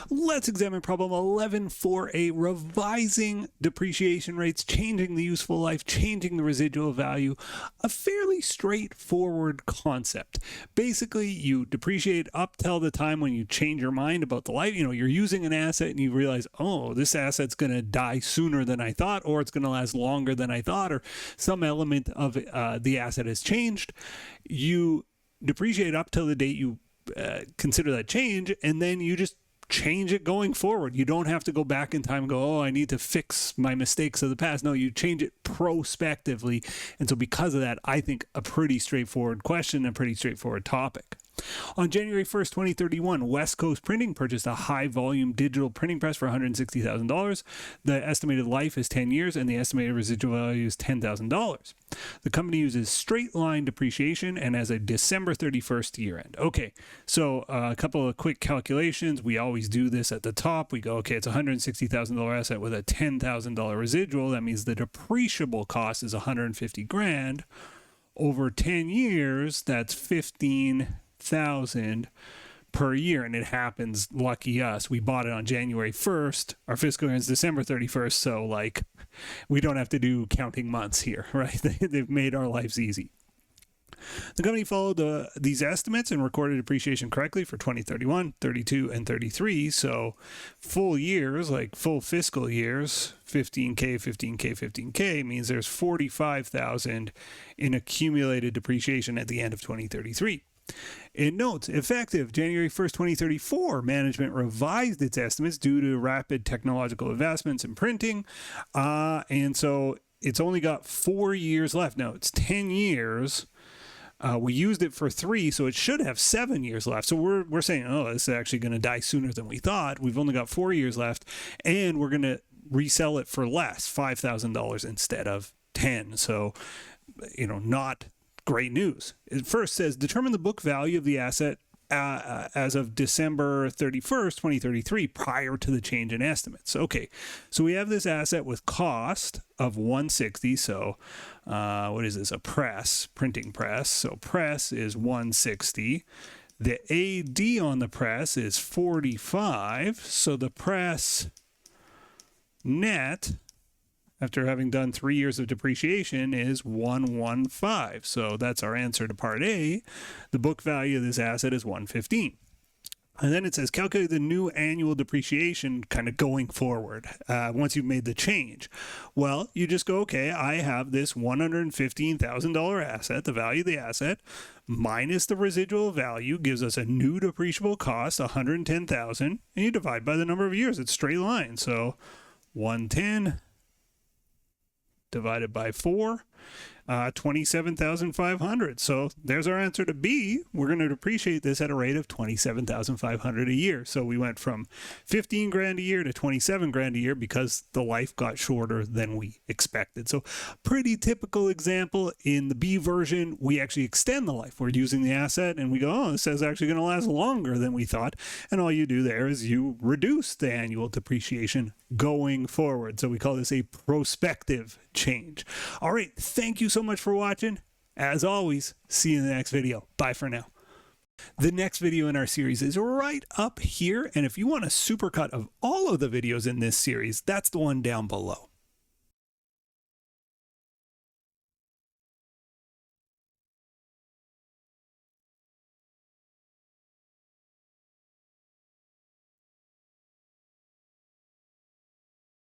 Let's examine problem 11.4a, revising depreciation rates, changing the useful life, changing the residual value. A fairly straightforward concept. Basically, you depreciate up till the time when you change your mind about the life. You're using an asset and you realize, oh, this asset's going to die sooner than I thought, or it's going to last longer than I thought, or some element of the asset has changed. You depreciate up till the date you consider that change, and then you just change it going forward. You don't have to go back in time and go, oh, I need to fix my mistakes of the past. No, you change it prospectively. And so because of that, I think a pretty straightforward question, a pretty straightforward topic. On January 1st, 2031, West Coast Printing purchased a high-volume digital printing press for $160,000. The estimated life is 10 years, and the estimated residual value is $10,000. The company uses straight-line depreciation and has a December 31st year-end. Okay, so a couple of quick calculations. We always do this at the top. We go, okay, it's a $160,000 asset with a $10,000 residual. That means the depreciable cost is $150,000. Over 10 years, that's $15,000 per year, and it happens, lucky us, we bought it on January 1st, our fiscal year is December 31st, so like we don't have to do counting months here, right? They've made our lives easy. The company followed these estimates and recorded depreciation correctly for 2031, 32, and 33. So full years, like full fiscal years, 15K, 15K, 15K means there's 45,000 in accumulated depreciation at the end of 2033. It notes, effective January 1st, 2034, management revised its estimates due to rapid technological advancements in printing. And so it's only got 4 years left. Now it's 10 years. We used it for 3, so it should have 7 years left. So we're saying, oh, this is actually going to die sooner than we thought. We've only got 4 years left, and we're going to resell it for less, $5,000 instead of 10. So, not great news. It first says, determine the book value of the asset as of December 31st, 2033, prior to the change in estimates. Okay, so we have this asset with cost of 160. So what is this? A press, printing press. So press is 160. The AD on the press is 45. So the press net, after having done 3 years of depreciation, is 115. So that's our answer to part A. The book value of this asset is 115. And then it says calculate the new annual depreciation kind of going forward once you've made the change. Well, you just go, okay, I have this $115,000 asset, the value of the asset, minus the residual value gives us a new depreciable cost, $110,000, and you divide by the number of years. It's straight line. So 110 divided by 4, 27,500. So there's our answer to B. We're going to depreciate this at a rate of 27,500 a year. So we went from 15 grand a year to 27 grand a year because the life got shorter than we expected. So pretty typical example. In the B version, we actually extend the life. We're using the asset and we go, oh, this is actually going to last longer than we thought. And all you do there is you reduce the annual depreciation going forward. So we call this a prospective change. All right. Thank you so much for watching. As always, see you in the next video. Bye for now. The next video in our series is right up here. And if you want a supercut of all of the videos in this series, that's the one down below.